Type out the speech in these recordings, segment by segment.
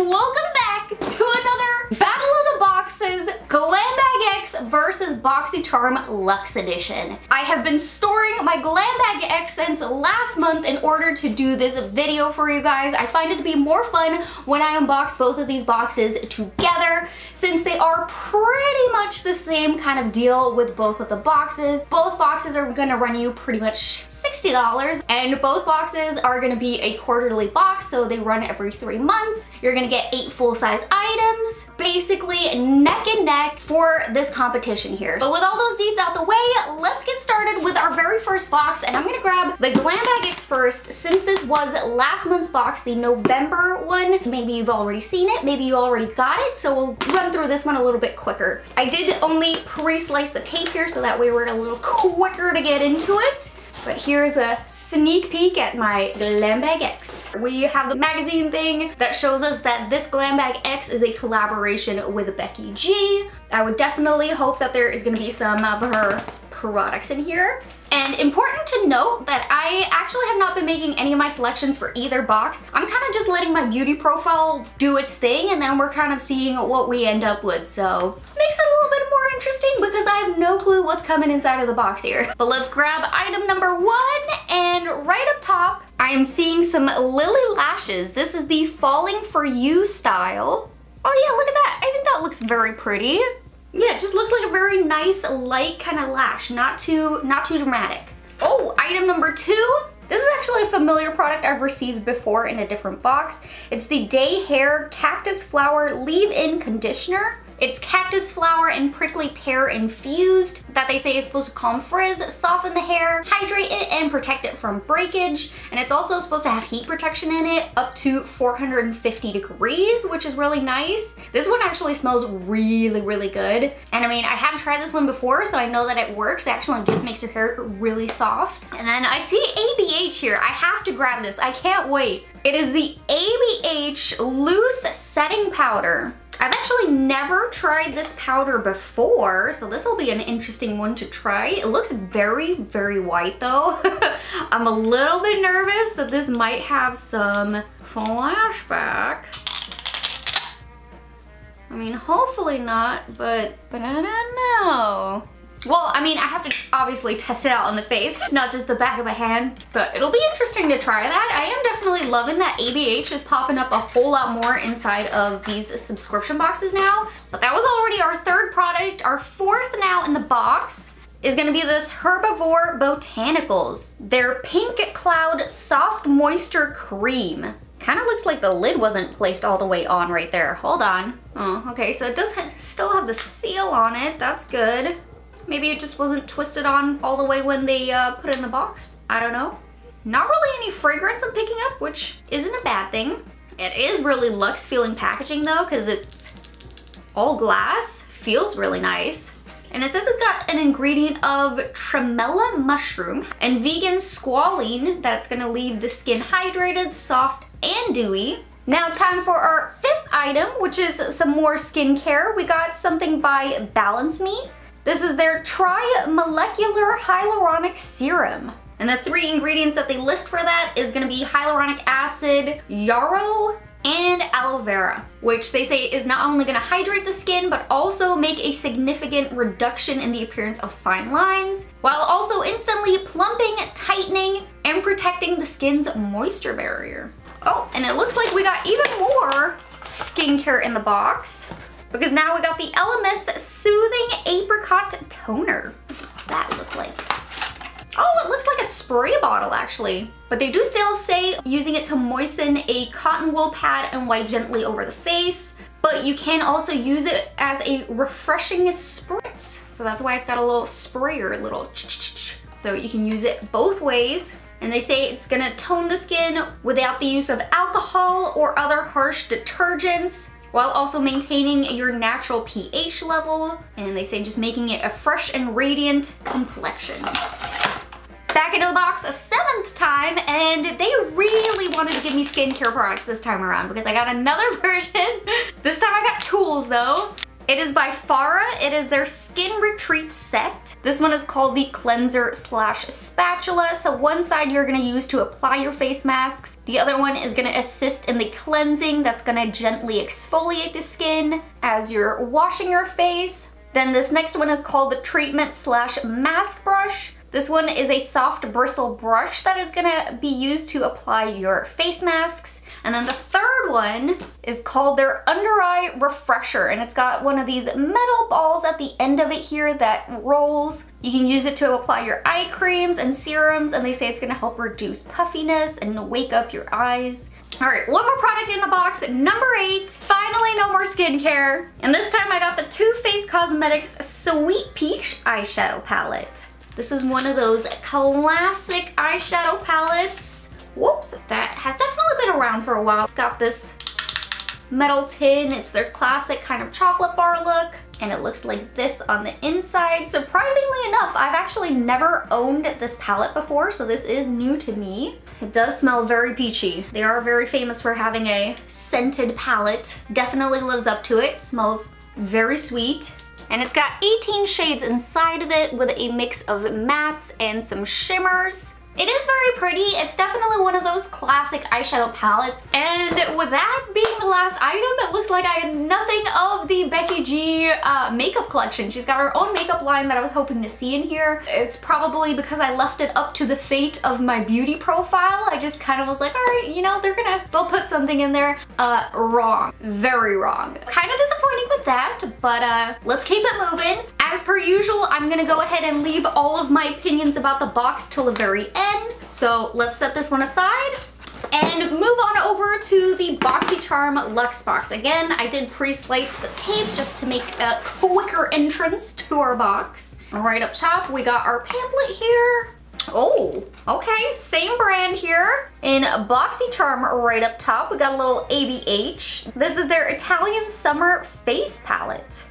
and welcome back to another Battle of the Boxes Glam Bag X versus BOXYCHARM Luxe Edition. I have been storing my Glam Bag X since last month in order to do this video for you guys. I find it to be more fun when I unbox both of these boxes together since they are pretty much the same kind of deal with both of the boxes. Both boxes are gonna run you pretty much $60 and both boxes are gonna be a quarterly box, so they run every 3 months. You're gonna get 8 full-size items, basically neck and neck for this competition here. But with all those deets out the way, let's get started with our very first box, and I'm gonna grab the Glam Bag X first since this was last month's box, the November one. Maybe you've already seen it, maybe you already got it, so we'll run through this one a little bit quicker. I did only pre-slice the tape here so that way we're a little quicker to get into it. But here's a sneak peek at my Glam Bag X. We have the magazine thing that shows us that this Glam Bag X is a collaboration with Becky G. I would definitely hope that there is gonna be some of her products in here. And important to note that I actually have not been making any of my selections for either box. I'm kind of just letting my beauty profile do its thing, and then we're kind of seeing what we end up with. So makes it a little bit more interesting because I have no clue what's coming inside of the box here. But let's grab item number 1, and right up top, I am seeing some Lily lashes. This is the Falling For You style. Oh yeah, look at that. I think that looks very pretty. Yeah, it just looks like a very nice, light kind of lash. Not too dramatic. Oh, item number 2. This is actually a familiar product I've received before in a different box. It's the Day Hair Cactus Flower Leave-In Conditioner. It's cactus flower and prickly pear infused that they say is supposed to calm frizz, soften the hair, hydrate it, and protect it from breakage. And it's also supposed to have heat protection in it up to 450 degrees, which is really nice. This one actually smells really, really good. And I mean, I have tried this one before, so I know that it works. It actually makes your hair really soft. And then I see ABH here. I have to grab this. I can't wait. It is the ABH Loose Setting Powder. I've actually never tried this powder before, so this will be an interesting one to try. It looks very, very white though. I'm a little bit nervous that this might have some flashback. I mean, hopefully not, but I don't know. Well, I mean, I have to obviously test it out on the face, not just the back of the hand, but it'll be interesting to try that. I am definitely loving that ABH is popping up a whole lot more inside of these subscription boxes now. But that was already our 3rd product. Our 4th now in the box is gonna be this Herbivore Botanicals. Their Pink Cloud Soft Moisture Cream. Kind of looks like the lid wasn't placed all the way on right there. Hold on. Oh, okay, so it does still have the seal on it. That's good. Maybe it just wasn't twisted on all the way when they put it in the box. I don't know. Not really any fragrance I'm picking up, which isn't a bad thing. It is really luxe feeling packaging though, because it's all glass. Feels really nice. And it says it's got an ingredient of tremella mushroom and vegan squalene that's gonna leave the skin hydrated, soft, and dewy. Now time for our 5th item, which is some more skincare. We got something by Balance Me. This is their Tri-Molecular Hyaluronic Serum. And the 3 ingredients that they list for that is gonna be hyaluronic acid, yarrow, and aloe vera, which they say is not only gonna hydrate the skin, but also make a significant reduction in the appearance of fine lines, while also instantly plumping, tightening, and protecting the skin's moisture barrier. Oh, and it looks like we got even more skincare in the box, because now we got the LMS Soothing Apricot Toner. What does that look like? Oh, it looks like a spray bottle actually. But they do still say using it to moisten a cotton wool pad and wipe gently over the face. But you can also use it as a refreshing spritz. So that's why it's got a little sprayer, little so you can use it both ways. And they say it's gonna tone the skin without the use of alcohol or other harsh detergents, while also maintaining your natural pH level. And they say just making it a fresh and radiant complexion. Back into the box a 7th time, and they really wanted to give me skincare products this time around because I got another version. This time I got tools though. It is by Farah. It is their Skin Retreat set. This one is called the Cleanser slash Spatula. So one side you're gonna use to apply your face masks. The other one is gonna assist in the cleansing. That's gonna gently exfoliate the skin as you're washing your face. Then this next one is called the Treatment slash Mask Brush. This one is a soft bristle brush that is gonna be used to apply your face masks. And then the third one is called their Under Eye Refresher, and it's got one of these metal balls at the end of it here that rolls. You can use it to apply your eye creams and serums, and they say it's gonna help reduce puffiness and wake up your eyes. All right, one more product in the box, number 8. Finally, no more skincare. And this time I got the Too Faced Cosmetics Sweet Peach eyeshadow palette. This is one of those classic eyeshadow palettes. Whoops, that has definitely been around for a while. It's got this metal tin. It's their classic kind of chocolate bar look, and it looks like this on the inside. Surprisingly enough, I've actually never owned this palette before, so this is new to me. It does smell very peachy. They are very famous for having a scented palette. Definitely lives up to it. Smells very sweet. And it's got 18 shades inside of it with a mix of mattes and some shimmers. It is very pretty. It's definitely one of those classic eyeshadow palettes. And with that being the last item, it looks like I had nothing of the Becky G makeup collection. She's got her own makeup line that I was hoping to see in here. It's probably because I left it up to the fate of my beauty profile. I just kind of was like, all right, you know, they'll put something in there. Wrong. Very wrong. Kind of disappointing with that, but let's keep it moving. As per usual, I'm gonna go ahead and leave all of my opinions about the box till the very end. So let's set this one aside and move on over to the BOXYCHARM Luxe box. Again, I did pre-slice the tape just to make a quicker entrance to our box. Right up top, we got our pamphlet here. Oh, okay, same brand here in BOXYCHARM right up top. We got a little ABH. This is their Italian Summer Face Palette.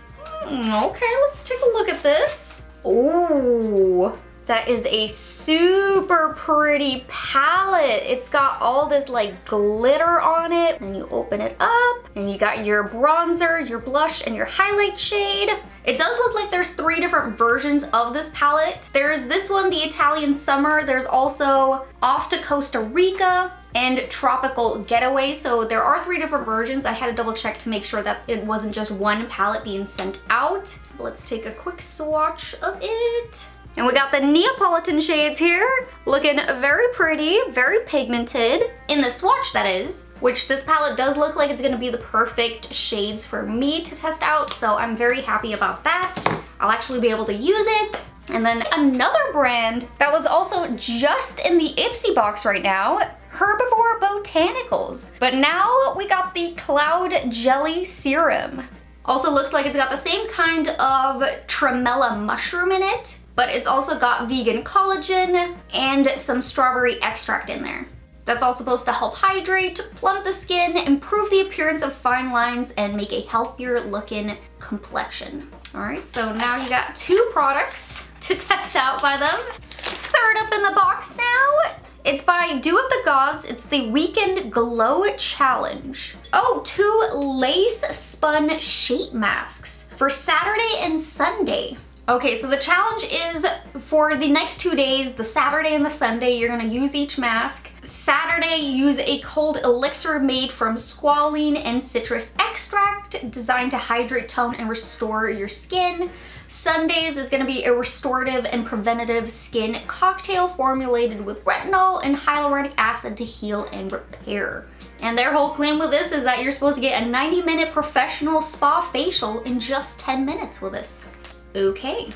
Okay, let's take a look at this. Oh, that is a super pretty palette. It's got all this like glitter on it, and you open it up and you got your bronzer, your blush, and your highlight shade. It does look like there's 3 different versions of this palette. There's this one, the Italian Summer. There's also Off to Costa Rica and Tropical Getaway. So there are 3 different versions. I had to double check to make sure that it wasn't just one palette being sent out. Let's take a quick swatch of it. And we got the Neapolitan shades here, looking very pretty, very pigmented. In the swatch, that is, which this palette does look like it's gonna be the perfect shades for me to test out, so I'm very happy about that. I'll actually be able to use it. And then another brand that was also just in the Ipsy box right now, Herbivore Botanicals. But now we got the Cloud Jelly Serum. Also looks like it's got the same kind of tremella mushroom in it, but it's also got vegan collagen and some strawberry extract in there. That's all supposed to help hydrate, plump the skin, improve the appearance of fine lines, and make a healthier looking complexion. All right, so now you got 2 products to test out by them. Third up in the box now, it's by Dew of the Gods. It's the Weekend Glow Challenge. Oh, 2 lace spun shape masks for Saturday and Sunday. Okay, so the challenge is for the next 2 days, the Saturday and the Sunday, you're gonna use each mask. Saturday, use a cold elixir made from squalene and citrus extract designed to hydrate, tone, and restore your skin. Sundays is gonna be a restorative and preventative skin cocktail formulated with retinol and hyaluronic acid to heal and repair. And their whole claim with this is that you're supposed to get a 90-minute professional spa facial in just 10 minutes with this. Okay.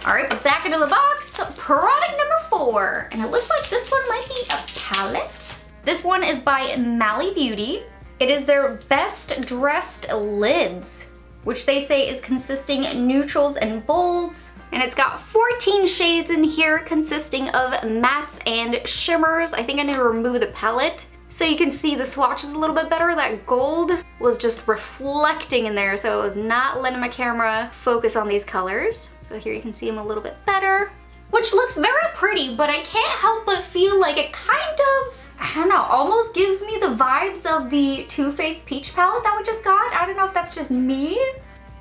All right, but back into the box, product number 4. And it looks like this one might be a palette. This one is by Mally Beauty. It is their Best Dressed Lids, which they say is consisting neutrals and bolds. And it's got 14 shades in here consisting of mattes and shimmers. I think I need to remove the palette so you can see the swatches a little bit better. That gold was just reflecting in there, so it was not letting my camera focus on these colors. So here you can see them a little bit better, which looks very pretty, but I can't help but feel like it kind of, I don't know, almost gives me the vibes of the Too Faced Peach palette that we just got. I don't know if that's just me,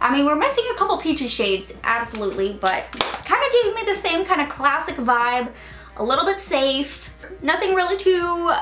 I mean, we're missing a couple peachy shades, absolutely, but kind of giving me the same kind of classic vibe, a little bit safe, nothing really too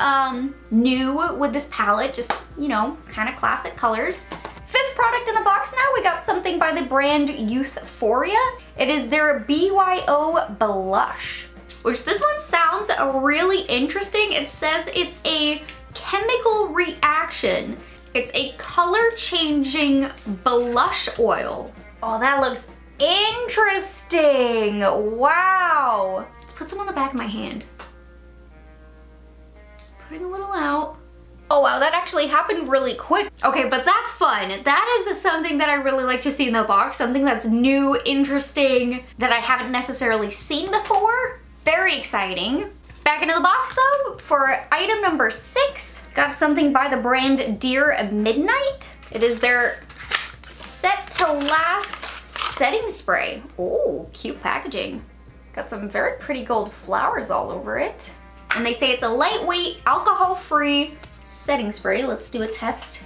new with this palette, just, you know, kind of classic colors. Fifth product in the box now, we got something by the brand Youthforia. It is their BYO Blush, which this one sounds really interesting. It says it's a chemical reaction. It's a color-changing blush oil. Oh, that looks interesting. Wow. Let's put some on the back of my hand. Just putting a little out. Oh wow, that actually happened really quick. Okay, but that's fun. That is something that I really like to see in the box. Something that's new, interesting, that I haven't necessarily seen before. Very exciting. Back into the box though, for item number 6, got something by the brand Dear Midnight. It is their Set to Last setting spray. Oh, cute packaging. Got some very pretty gold flowers all over it. And they say it's a lightweight, alcohol-free setting spray. Let's do a test.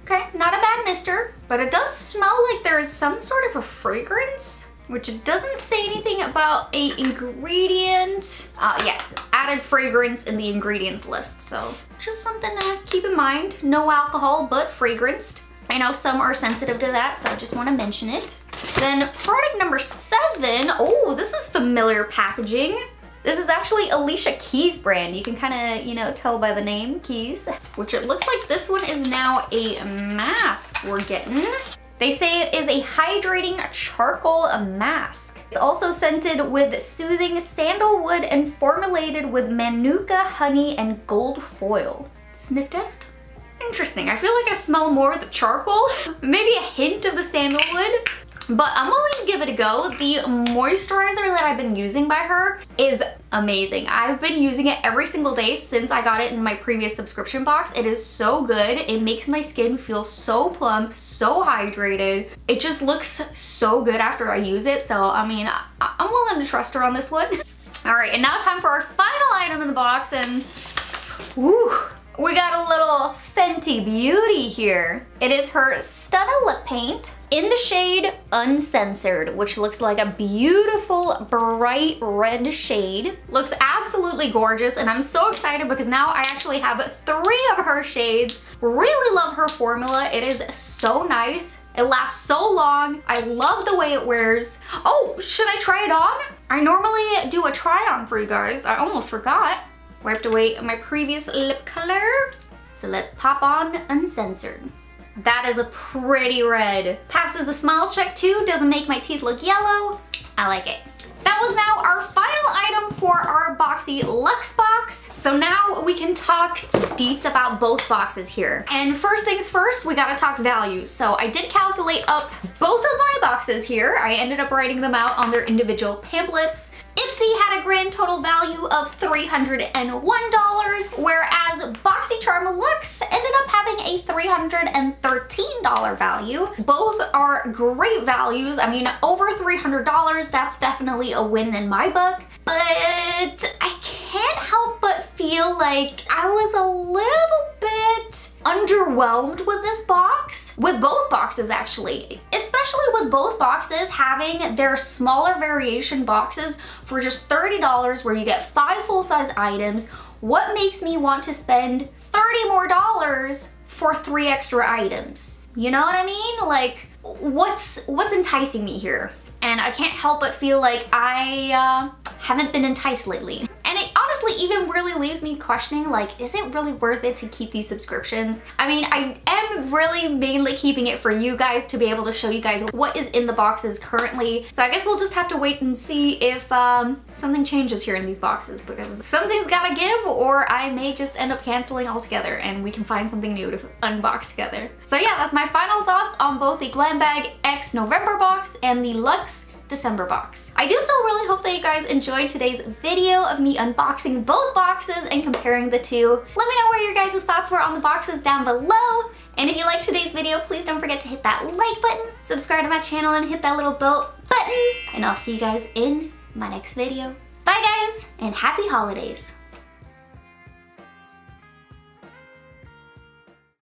Okay, not a bad mister, but it does smell like there is some sort of a fragrance, which it doesn't say anything about a ingredient. Yeah, added fragrance in the ingredients list, so just something to keep in mind. No alcohol, but fragranced. I know some are sensitive to that, so I just want to mention it. Then product number 7, oh, this is familiar packaging. This is actually Alicia Keys brand. You can kind of, you know, tell by the name, Keys, which it looks like this one is now a mask we're getting. They say it is a hydrating charcoal mask. It's also scented with soothing sandalwood and formulated with manuka, honey, and gold foil. Sniff test? Interesting. I feel like I smell more of the charcoal, maybe a hint of the sandalwood, but I'm willing to give it a go. The moisturizer that I've been using by her is amazing. I've been using it every single day since I got it in my previous subscription box. It is so good. It makes my skin feel so plump, so hydrated. It just looks so good after I use it. So, I mean, I'm willing to trust her on this one. All right, and now time for our final item in the box, and woo, we got a little Fenty Beauty here. It is her Stunna Lip Paint in the shade Uncensored, which looks like a beautiful bright red shade. Looks absolutely gorgeous, and I'm so excited because now I actually have 3 of her shades. Really love her formula. It is so nice. It lasts so long. I love the way it wears. Oh, should I try it on? I normally do a try on for you guys. I almost forgot. Wiped away my previous lip color. So let's pop on Uncensored. That is a pretty red. Passes the smile check too, doesn't make my teeth look yellow. I like it. That was now our final item for our Boxy Luxe box. So now we can talk deets about both boxes here. And first things first, we gotta talk value. So I did calculate up both of my boxes here. I ended up writing them out on their individual pamphlets. Ipsy had a grand total value of $301, whereas BOXYCHARM Luxe ended up having a $313 value. Both are great values. I mean, over $300, that's definitely a win in my book, but I can't help but feel like I was a little bit underwhelmed with this box. With both boxes, actually. Especially with both boxes having their smaller variation boxes for just $30, where you get 5 full-size items. What makes me want to spend $30 more for 3 extra items? You know what I mean? Like, what's enticing me here? And I can't help but feel like I haven't been enticed lately. And it honestly even really leaves me questioning, like, is it really worth it to keep these subscriptions? I mean, I am really mainly keeping it for you guys to be able to show you guys what is in the boxes currently. So I guess we'll just have to wait and see if something changes here in these boxes, because something's gotta give, or I may just end up canceling altogether and we can find something new to unbox together. So yeah, that's my final thoughts on both the Glam Bag X November box and the Luxe December box. I do still really hope that you guys enjoyed today's video of me unboxing both boxes and comparing the two. Let me know where your guys' thoughts were on the boxes down below. And if you liked today's video, please don't forget to hit that like button, subscribe to my channel, and hit that little bell button. And I'll see you guys in my next video. Bye guys, and happy holidays.